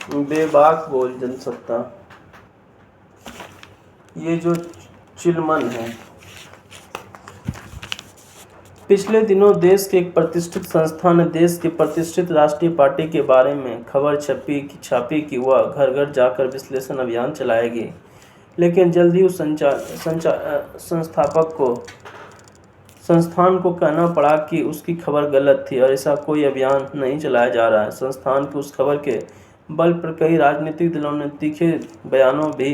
बेबाक बोल जनसत्ता, ये जो चिलमन है। पिछले दिनों देश के एक प्रतिष्ठित संस्थान ने देश की प्रतिष्ठित राष्ट्रीय पार्टी के बारे में खबर छापी कि वह घर घर जाकर विश्लेषण अभियान चलाएगी। लेकिन जल्द ही उस संस्थान को कहना पड़ा कि उसकी खबर गलत थी और ऐसा कोई अभियान नहीं चलाया जा रहा है। संस्थान की उस खबर के बल पर कई राजनीतिक दलों ने तीखे बयानों भी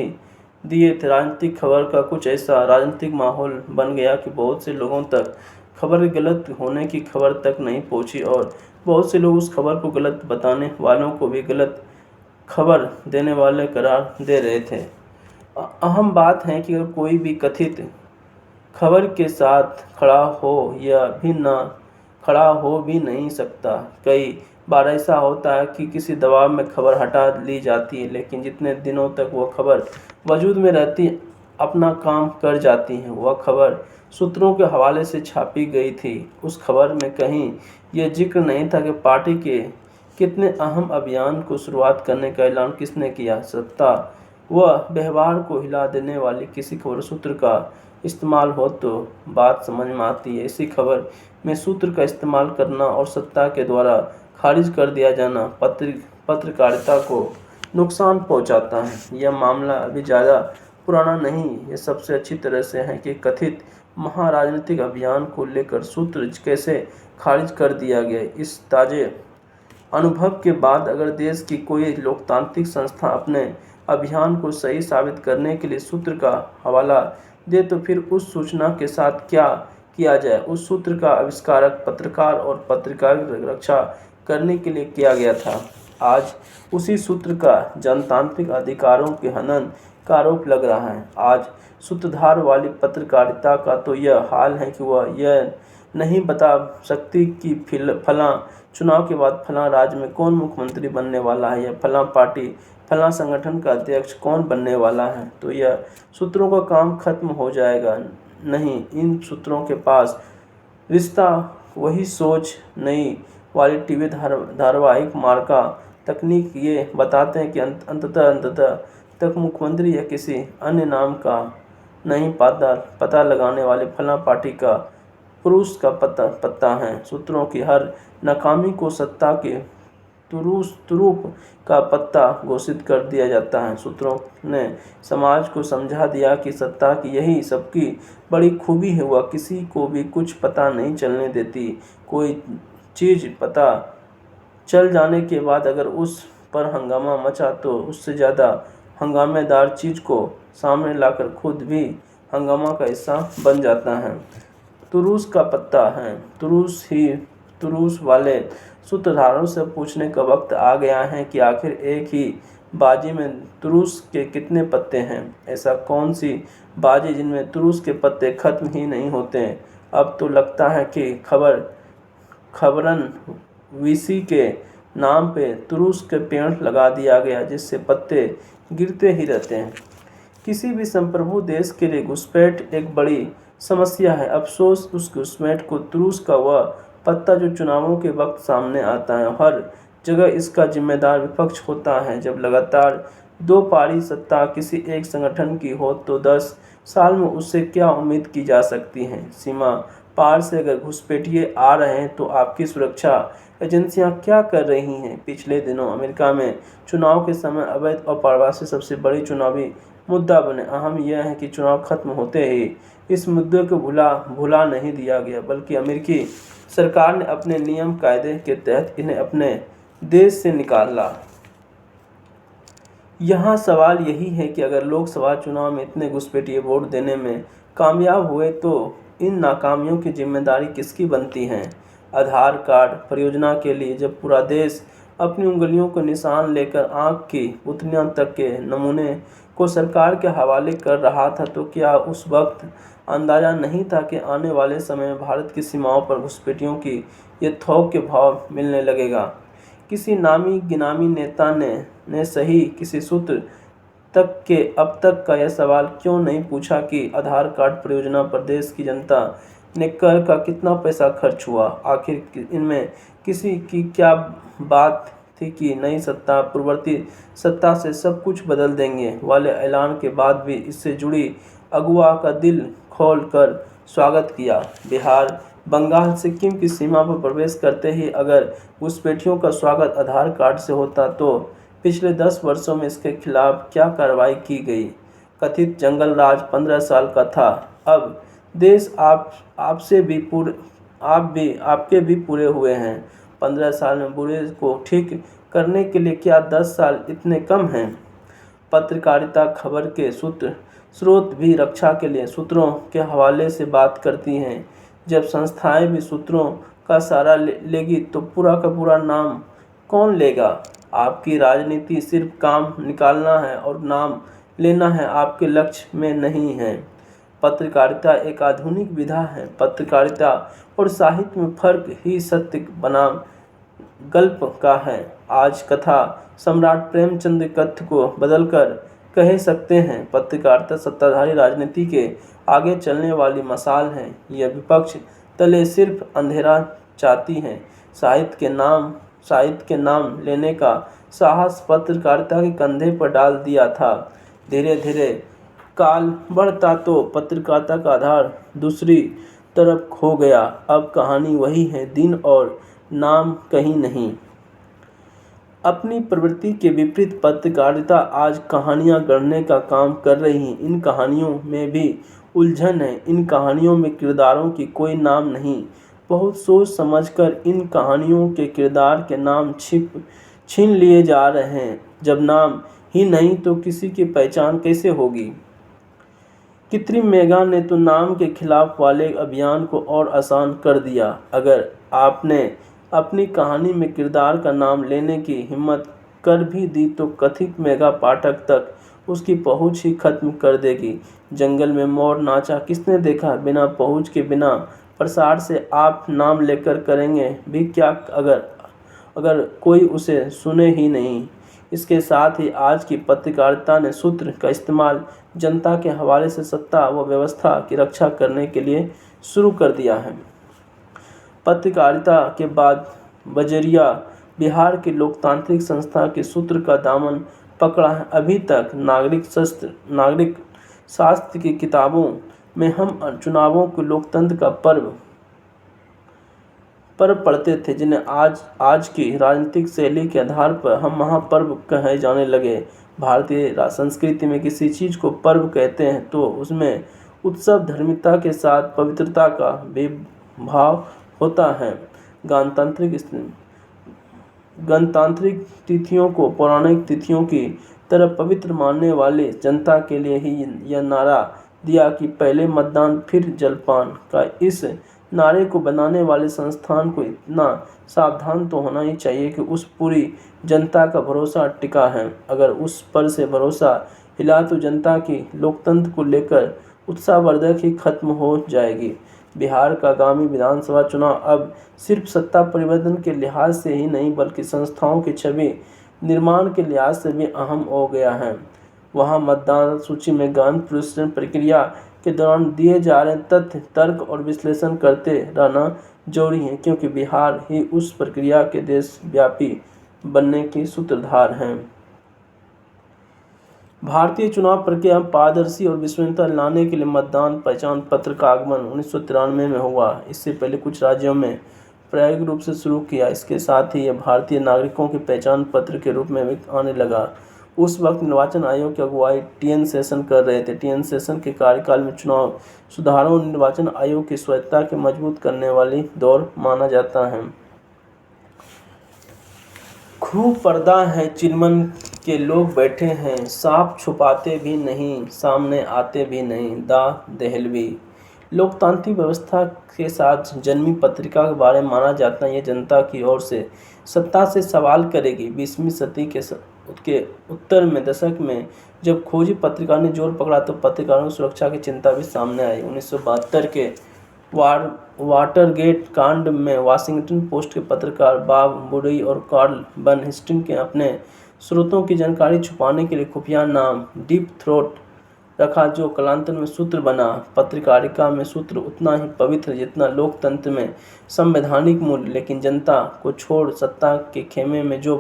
दिए थे। राजनीतिक खबर का कुछ ऐसा राजनीतिक माहौल बन गया कि बहुत से लोगों तक खबर के गलत होने की खबर तक नहीं पहुंची और बहुत से लोग उस खबर को गलत बताने वालों को भी गलत खबर देने वाले करार दे रहे थे। अहम बात है कि अगर कोई भी कथित खबर के साथ खड़ा हो या भी ना खड़ा हो भी नहीं सकता। कई बार ऐसा होता है कि किसी दबाव में खबर हटा ली जाती है, लेकिन जितने दिनों तक वह खबर वजूद में रहती अपना काम कर जाती है। वह खबर सूत्रों के हवाले से छापी गई थी। उस खबर में कहीं यह जिक्र नहीं था कि पार्टी के कितने अहम अभियान को शुरुआत करने का ऐलान किसने किया। सत्ता व व्यवहार को हिला देने वाली किसी खबर सूत्र का इस्तेमाल हो तो बात समझ में आती है। इसी खबर में सूत्र का इस्तेमाल करना और सत्ता के द्वारा खारिज कर दिया जाना पत्रकारिता को नुकसान पहुंचाता है। यह मामला अभी ज़्यादा पुराना नहीं, यह सबसे अच्छी तरह से है कि कथित महाराजनीतिक अभियान को लेकर सूत्र कैसे खारिज कर दिया गया। इस ताज़े अनुभव के बाद अगर देश की कोई लोकतांत्रिक संस्था अपने अभियान को सही साबित करने के लिए सूत्र का हवाला दे तो फिर उस सूचना के साथ क्या किया जाए। उस सूत्र का आविष्कारक पत्रकार और पत्रकार की रक्षा करने के लिए किया गया था। आज उसी सूत्र का जनतांत्रिक अधिकारों के हनन का आरोप लग रहा है। आज सूत्रधार वाली पत्रकारिता का तो यह हाल है कि वह यह नहीं बता सकती कि फलां चुनाव के बाद फलां राज्य में कौन मुख्यमंत्री बनने वाला है या फलां पार्टी फलां संगठन का अध्यक्ष कौन बनने वाला है। तो यह सूत्रों का काम खत्म हो जाएगा? नहीं, इन सूत्रों के पास रिश्ता वही सोच नई वाली टीवी धारावाहिक मार्का तकनीक ये बताते हैं कि अंततः तक मुख्यमंत्री या किसी अन्य नाम का नहीं पता लगाने वाले फलां पार्टी का पुरुष का पत्ता है। सूत्रों की हर नाकामी को सत्ता के तुरूप का पत्ता घोषित कर दिया जाता है। सूत्रों ने समाज को समझा दिया कि सत्ता की यही सबकी बड़ी खूबी है, वह किसी को भी कुछ पता नहीं चलने देती। कोई चीज़ पता चल जाने के बाद अगर उस पर हंगामा मचा तो उससे ज़्यादा हंगामेदार चीज़ को सामने लाकर खुद भी हंगामा का हिस्सा बन जाता है। तुरूस का पत्ता है। तुरूस वाले सूत्रधारों से पूछने का वक्त आ गया है कि आखिर एक ही बाजी में तुरूस के कितने पत्ते हैं। ऐसा कौन सी बाजी जिनमें तुरूस के पत्ते खत्म ही नहीं होते। अब तो लगता है कि खबरन वीसी के नाम पे तुरूस के पेड़ लगा दिया गया, जिससे पत्ते गिरते ही रहते हैं। किसी भी संप्रभु देश के लिए घुसपैठ एक बड़ी समस्या है। अफसोस उस घुसपैठ को तुरूस का वह पत्ता जो चुनावों के वक्त सामने आता है। हर जगह इसका जिम्मेदार विपक्ष होता है। जब लगातार दो पारी सत्ता किसी एक संगठन की हो तो 10 साल में उससे क्या उम्मीद की जा सकती है। सीमा पार से अगर घुसपैठिए आ रहे हैं तो आपकी सुरक्षा एजेंसियां क्या कर रही हैं। पिछले दिनों अमेरिका में चुनाव के समय अवैध अप्रवासी सबसे बड़ी चुनावी मुद्दा बने। अहम यह है कि चुनाव खत्म होते ही इस मुद्दे को भुला नहीं दिया गया, बल्कि अमेरिकी सरकार ने अपने नियम कायदे के तहत इन्हें अपने देश से निकाला। यहाँ सवाल यही है कि अगर लोकसभा चुनाव में इतने घुसपैठिए वोट देने में कामयाब हुए तो इन नाकामियों की जिम्मेदारी किसकी बनती है। आधार कार्ड परियोजना के लिए जब पूरा देश अपनी उंगलियों को निशान लेकर आँख की पुतलियों तक के नमूने को सरकार के हवाले कर रहा था, तो क्या उस वक्त अंदाज़ा नहीं था कि आने वाले समय में भारत की सीमाओं पर घुसपैठियों की ये थोक के भाव मिलने लगेगा। किसी नामी गिनामी नेता ने सही किसी सूत्र तक के अब तक का यह सवाल क्यों नहीं पूछा कि आधार कार्ड परियोजना पर देश की जनता ने कर का कितना पैसा खर्च हुआ। आखिर इनमें किसी की क्या बात थी कि नई सत्ता पूर्ववर्ती सत्ता से सब कुछ बदल देंगे वाले ऐलान के बाद भी इससे जुड़ी अगुआ का दिल खोल कर स्वागत किया। बिहार बंगाल सिक्किम की सीमा पर प्रवेश करते ही अगर घुसपैठियों का स्वागत आधार कार्ड से होता तो पिछले 10 वर्षों में इसके खिलाफ क्या कार्रवाई की गई। कथित जंगल राज 15 साल का था। अब देश आपसे भी पूरे आपके भी पूरे हुए हैं। 15 साल में बुरे को ठीक करने के लिए क्या 10 साल इतने कम हैं। पत्रकारिता खबर के स्रोत भी रक्षा के लिए सूत्रों के हवाले से बात करती हैं। जब संस्थाएं भी सूत्रों का सहारा लेगी तो पूरा का पूरा नाम कौन लेगा। आपकी राजनीति सिर्फ काम निकालना है और नाम लेना है, आपके लक्ष्य में नहीं है। पत्रकारिता एक आधुनिक विधा है। पत्रकारिता और साहित्य में फर्क ही सत्य बनाम गल्प का है। आज कथा सम्राट प्रेमचंद कथ्य को बदलकर कह सकते हैं, पत्रकारिता सत्ताधारी राजनीति के आगे चलने वाली मशाल है। यह विपक्ष तले सिर्फ अंधेरा चाहती है। साहित्य के नाम लेने का साहस पत्रकारिता के कंधे पर डाल दिया था। धीरे धीरे काल बढ़ता तो पत्रकारिता का आधार दूसरी तरफ खो गया। अब कहानी वही है, दिन और नाम कहीं नहीं। अपनी प्रवृत्ति के विपरीत पत्रकारिता आज कहानियां गढ़ने का काम कर रही है। इन कहानियों में भी उलझन है। इन कहानियों में किरदारों की कोई नाम नहीं। बहुत सोच समझकर इन कहानियों के किरदार के नाम छीन लिए जा रहे हैं। जब नाम ही नहीं तो किसी की पहचान कैसे होगी। कृत्रिम मेघा ने तो नाम के खिलाफ वाले अभियान को और आसान कर दिया। अगर आपने अपनी कहानी में किरदार का नाम लेने की हिम्मत कर भी दी तो कथित मेघा पाठक तक उसकी पहुंच ही खत्म कर देगी। जंगल में मोर नाचा किसने देखा। बिना पहुंच के, बिना प्रसार से आप नाम लेकर करेंगे भी क्या अगर कोई उसे सुने ही नहीं। इसके साथ ही आज की पत्रकारिता ने सूत्र का इस्तेमाल जनता के हवाले से सत्ता व व्यवस्था की रक्षा करने के लिए शुरू कर दिया है। पत्रकारिता के बाद बजरिया बिहार की लोकतांत्रिक संस्था के सूत्र का दामन पकड़ा है। अभी तक नागरिक शास्त्र की किताबों में हम चुनावों के लोकतंत्र का पर्व पढ़ते थे, जिन्हें आज की राजनीतिक शैली के आधार पर हम महापर्व कहे जाने लगे। भारतीय संस्कृति में किसी चीज़ को पर्व कहते हैं तो उसमें उत्सव, धार्मिकता के साथ पवित्रता का भी भाव होता है। गणतांत्रिक तिथियों को पौराणिक तिथियों की तरह पवित्र मानने वाले जनता के लिए ही यह नारा दिया कि पहले मतदान फिर जलपान का इस नारे को बनाने वाले संस्थान को इतना सावधान तो होना ही चाहिए कि उस पूरी जनता का भरोसा टिका है। अगर उस पर से भरोसा हिला तो जनता की लोकतंत्र को लेकर उत्साहवर्धक ही खत्म हो जाएगी। बिहार का आगामी विधानसभा चुनाव अब सिर्फ सत्ता परिवर्तन के लिहाज से ही नहीं बल्कि संस्थाओं की छवि निर्माण के लिहाज से भी अहम हो गया है। वहाँ मतदान सूची में गहन पुनरीक्षण प्रक्रिया के दौरान दिए जा रहे तथ्य, तर्क और विश्लेषण करते रहना जरूरी है, क्योंकि बिहार ही उस प्रक्रिया के देशव्यापी बनने की सूत्रधार हैं। भारतीय चुनाव प्रक्रिया में पारदर्शी और विश्वसनीयता लाने के लिए मतदान पहचान पत्र का आगमन 1993 में हुआ। इससे पहले कुछ राज्यों में प्रायोगिक रूप से शुरू किया। इसके साथ ही यह भारतीय नागरिकों के पहचान पत्र के रूप में भी आने लगा। उस वक्त निर्वाचन आयोग की अगुवाई टी.एन. शेषन कर रहे थे। टी.एन. शेषन के कार्यकाल में चुनाव सुधारों और निर्वाचन आयोग की स्वायत्तता के मजबूत करने वाली दौर माना जाता है। खूब पर्दा है चिलमन के लोग बैठे हैं, सांप छुपाते भी नहीं, सामने आते भी नहीं। दा देहलवी। लोकतांत्रिक व्यवस्था के साथ जन्मी पत्रिका के बारे में माना जाता है यह जनता की ओर से सत्ता से सवाल करेगी। 20वीं सदी के उत्तर में दशक में जब खोजी पत्रिका ने जोर पकड़ा तो पत्रकारों की सुरक्षा की चिंता भी सामने आई। 1972 के वाटरगेट कांड में वाशिंगटन पोस्ट के पत्रकार बॉब बुडई और कार्ल बन हेस्टिंग के अपने स्रोतों की जानकारी छुपाने के लिए खुफिया नाम डीप थ्रोट रखा जो कालांतर में सूत्र बना। पत्रकारिता में सूत्र उतना ही पवित्र जितना लोकतंत्र में संवैधानिक मूल्य। लेकिन जनता को छोड़ सत्ता के खेमे में जो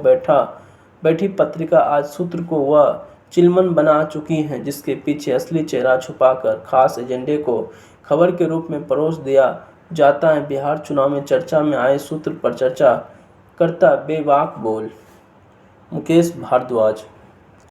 बैठी पत्रिका आज सूत्र को वह चिलमन बना चुकी है जिसके पीछे असली चेहरा छुपाकर खास एजेंडे को खबर के रूप में परोस दिया जाता है। बिहार चुनाव में चर्चा में आए सूत्र पर चर्चा करता बेबाक बोल। मुकेश भारद्वाज।